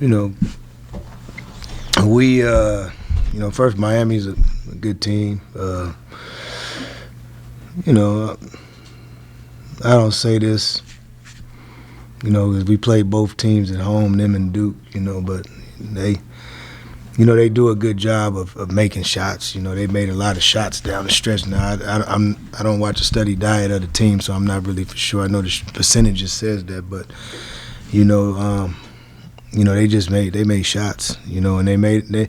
You know, we, first Miami's a good team. I don't say this, because we played both teams at home, them and Duke, but they do a good job of making shots. They made a lot of shots down the stretch. Now, I don't watch a steady diet of the team, so I'm not really for sure. I know the percentages says that, but, they made shots, and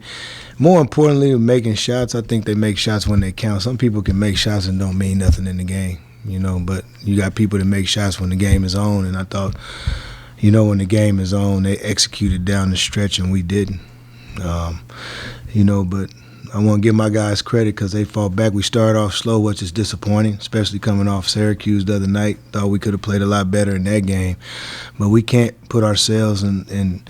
more importantly, making shots, I think they make shots when they count. Some people can make shots and don't mean nothing in the game, but you got people that make shots when the game is on, and I thought, when the game is on, they executed down the stretch and we didn't. But I want to give my guys credit because they fought back. We started off slow, which is disappointing, especially coming off Syracuse the other night. Thought we could have played a lot better in that game. But we can't put ourselves in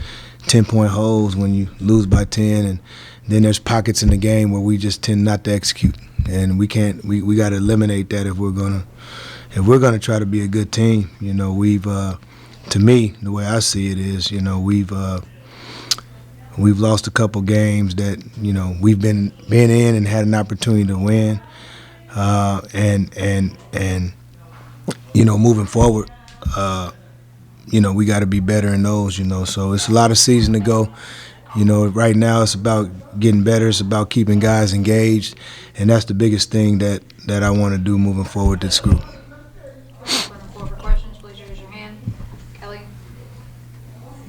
10-point holes when you lose by 10, and then there's pockets in the game where we just tend not to execute. And we can't. We got to eliminate that if we're gonna try to be a good team. We've to me, the way I see it is, we've lost a couple games that, we've been in and had an opportunity to win. And moving forward, we got to be better in those, So it's a lot of season to go. Right now it's about getting better. It's about keeping guys engaged. And that's the biggest thing that I want to do moving forward this group.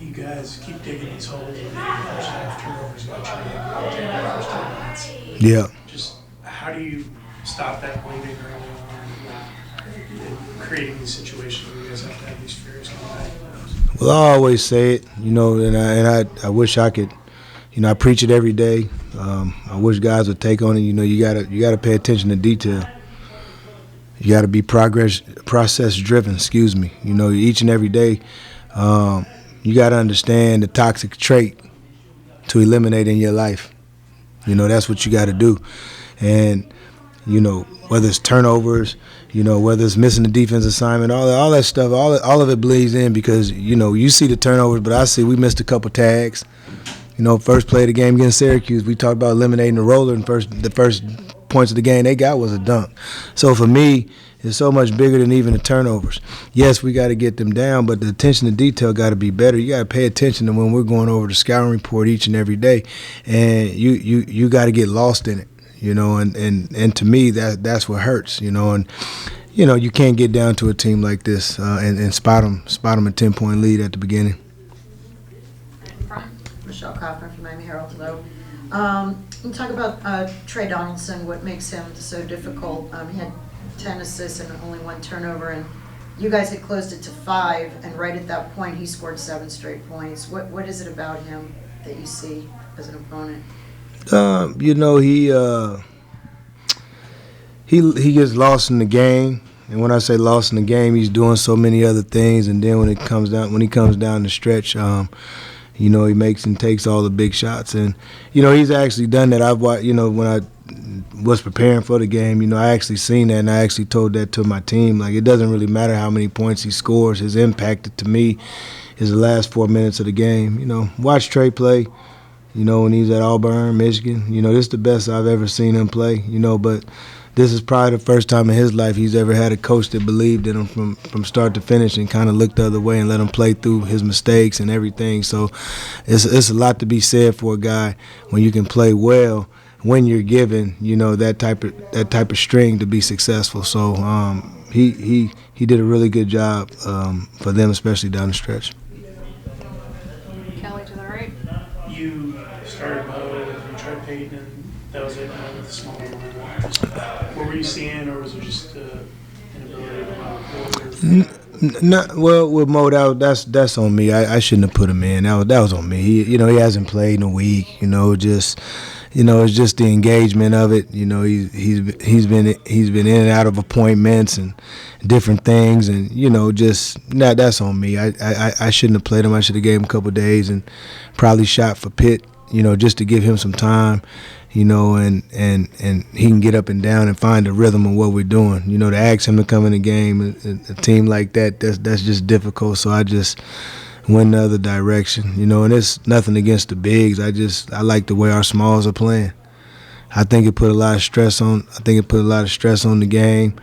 You guys keep digging these holes with the first half turnovers got you in the first 10 minutes. Yeah. Just how do you stop that bleeding early on and creating these situations where you guys have to have these furious comebacks? Well, I always say it, and I wish I could, I preach it every day. I wish guys would take on it. You gotta pay attention to detail. You got to be process driven. Each and every day. You got to understand the toxic trait to eliminate in your life. That's what you got to do. And, whether it's turnovers, whether it's missing the defense assignment, all that stuff, all of it bleeds in because, you see the turnovers, but I see we missed a couple tags. First play of the game against Syracuse, we talked about eliminating the roller, and the first points of the game they got was a dunk. So for me, it's so much bigger than even the turnovers. Yes, we got to get them down, but the attention to detail got to be better. You got to pay attention to when we're going over the scouting report each and every day, and you got to get lost in it, and to me that's what hurts, and you can't get down to a team like this and spot them a 10-point lead at the beginning. Michelle Kaufman from Miami Herald. Hello. We talk about Trey Donaldson. What makes him so difficult? He had 10 assists and only 1 turnover, and you guys had closed it to 5, and right at that point he scored 7 straight points. What is it about him that you see as an opponent? He gets lost in the game, and when I say lost in the game, he's doing so many other things, and then when he comes down the stretch, he makes and takes all the big shots, and he's actually done that. I've watched, when I was preparing for the game, I actually seen that, and I actually told that to my team. Like, it doesn't really matter how many points he scores. His impact, to me, is the last 4 minutes of the game. Watch Trey play, when he's at Auburn, Michigan. This is the best I've ever seen him play, but this is probably the first time in his life he's ever had a coach that believed in him from start to finish and kind of looked the other way and let him play through his mistakes and everything. So it's a lot to be said for a guy when you can play well when you're given, that type of string to be successful. So he did a really good job for them, especially down the stretch. Kelly to the right. You started Mo and you tried Peyton, and that was it with the small one. What were you seeing, or was it just inability to Well, with Mo, that's on me. I shouldn't have put him in. That was on me. He hasn't played in a week. It's just the engagement of it. He's been in and out of appointments and different things, and that's on me. I shouldn't have played him. I should have gave him a couple of days and probably shot for Pitt. Just to give him some time. you know, and he can get up and down and find the rhythm of what we're doing. You know, to ask him to come in the game, a team like that's just difficult. So I just went the other direction, you know, and it's nothing against the bigs. I like the way our smalls are playing. I think it put a lot of stress on the game.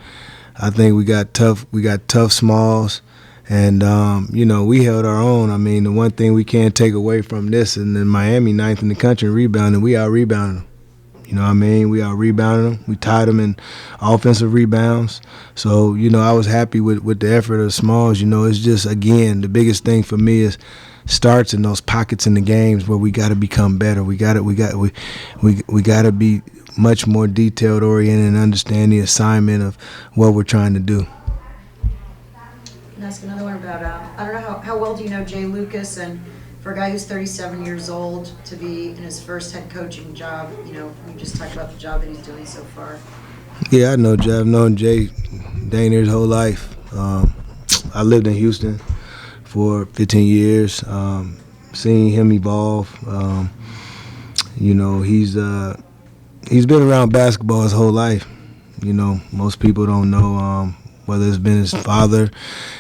I think we got tough smalls. And, you know, we held our own. I mean, the one thing we can't take away from this, and in Miami, 9th in the country in rebounding, we out-rebounded them. You know what I mean? We out-rebounded them. We tied them in offensive rebounds. So, you know, I was happy with the effort of the smalls. You know, it's just, again, the biggest thing for me is starts in those pockets in the games where we got to become better. We got to be much more detailed oriented and understand the assignment of what we're trying to do. Ask another one about, I don't know, how well do you know Jay Lucas? And for a guy who's 37 years old to be in his first head coaching job, you know, you just talk about the job that he's doing so far. Yeah, I know Jay. I've known Jay dang near his whole life. I lived in Houston for 15 years, seeing him evolve. You know, he's been around basketball his whole life. You know, most people don't know whether it's been his father,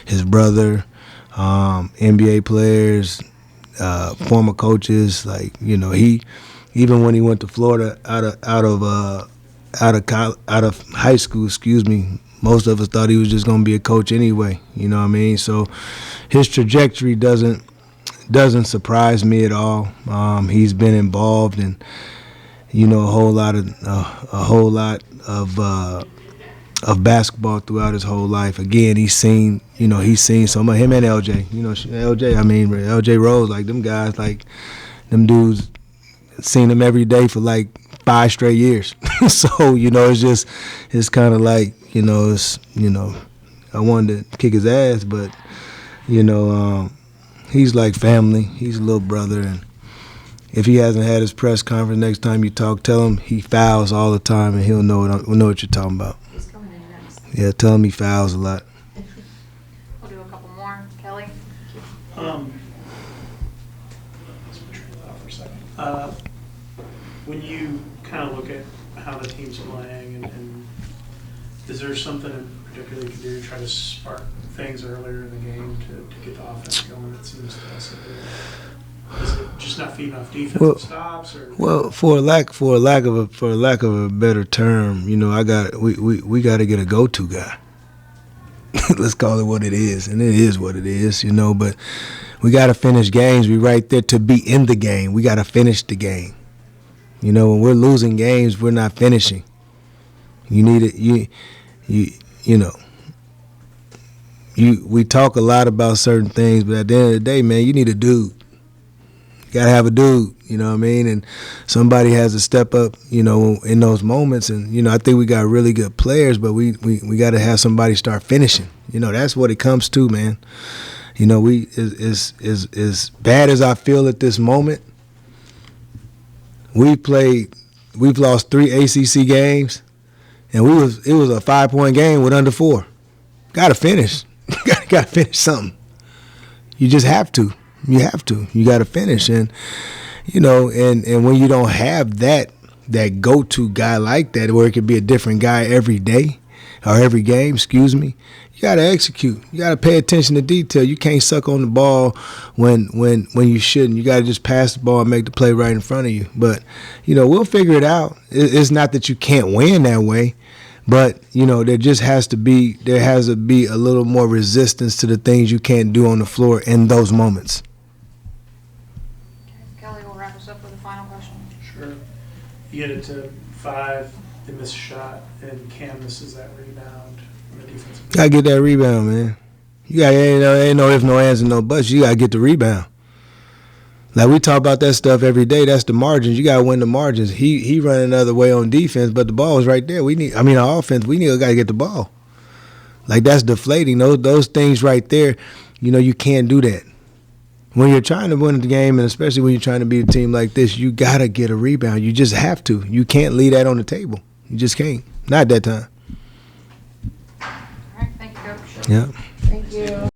his brother, NBA players, former coaches. Like, you know, he even when he went to Florida out of high school, most of us thought he was just going to be a coach anyway. You know what I mean? So his trajectory doesn't surprise me at all. He's been involved in, you know, a whole lot of basketball throughout his whole life. Again, he's seen some of him and LJ. You know, LJ Rose, like them guys, like them dudes, seen them every day for like 5 straight years. So, you know, it's kind of like, you know, I wanted to kick his ass, but, you know, he's like family. He's a little brother, and if he hasn't had his press conference, next time you talk, tell him he fouls all the time, and he'll know what you're talking about. He's coming in next. Yeah, tell him he fouls a lot. We'll do a couple more. Kelly? Let's put your thought for a second. When you kind of look at how the team's playing, and is there something in particular you can do to try to spark things earlier in the game to get the offense going? It seems to us that is it just not feeding off defensive stops, or? Well, for lack of a better term, you know, we got to get a go-to guy. Let's call it what it is, and it is what it is, you know. But we got to finish games. We right there to be in the game. We got to finish the game. You know, when we're losing games, we're not finishing. You need it. You know. We talk a lot about certain things, but at the end of the day, man, you need a dude. You gotta have a dude, you know what I mean? And somebody has to step up, you know, in those moments. And, you know, I think we got really good players, but we gotta have somebody start finishing. You know, that's what it comes to, man. You know, as bad as I feel at this moment, we've lost 3 ACC games, and it was a 5-point game with under 4. Gotta finish. Gotta finish something. You just have to. You have to. You got to finish. And, you know, and when you don't have that go-to guy like that, where it could be a different guy every day or every game, you got to execute. You got to pay attention to detail. You can't suck on the ball when you shouldn't. You got to just pass the ball and make the play right in front of you. But, you know, we'll figure it out. It's not that you can't win that way. But, you know, there has to be a little more resistance to the things you can't do on the floor in those moments. Kelly will wrap us up with a final question. Sure. You get it to 5, they miss a shot, and Cam misses that rebound on the defensive. Gotta get that rebound, man. Ain't no if, no ands, and no buts. You gotta get the rebound. Like, we talk about that stuff every day. That's the margins. You gotta win the margins. He running another way on defense, but the ball is right there. Our offense, gotta get the ball. Like, that's deflating. Those things right there, you know, you can't do that. When you're trying to win the game, and especially when you're trying to beat a team like this, you got to get a rebound. You just have to. You can't leave that on the table. You just can't. Not that time. All right. Thank you, Coach. Yeah. Thank you.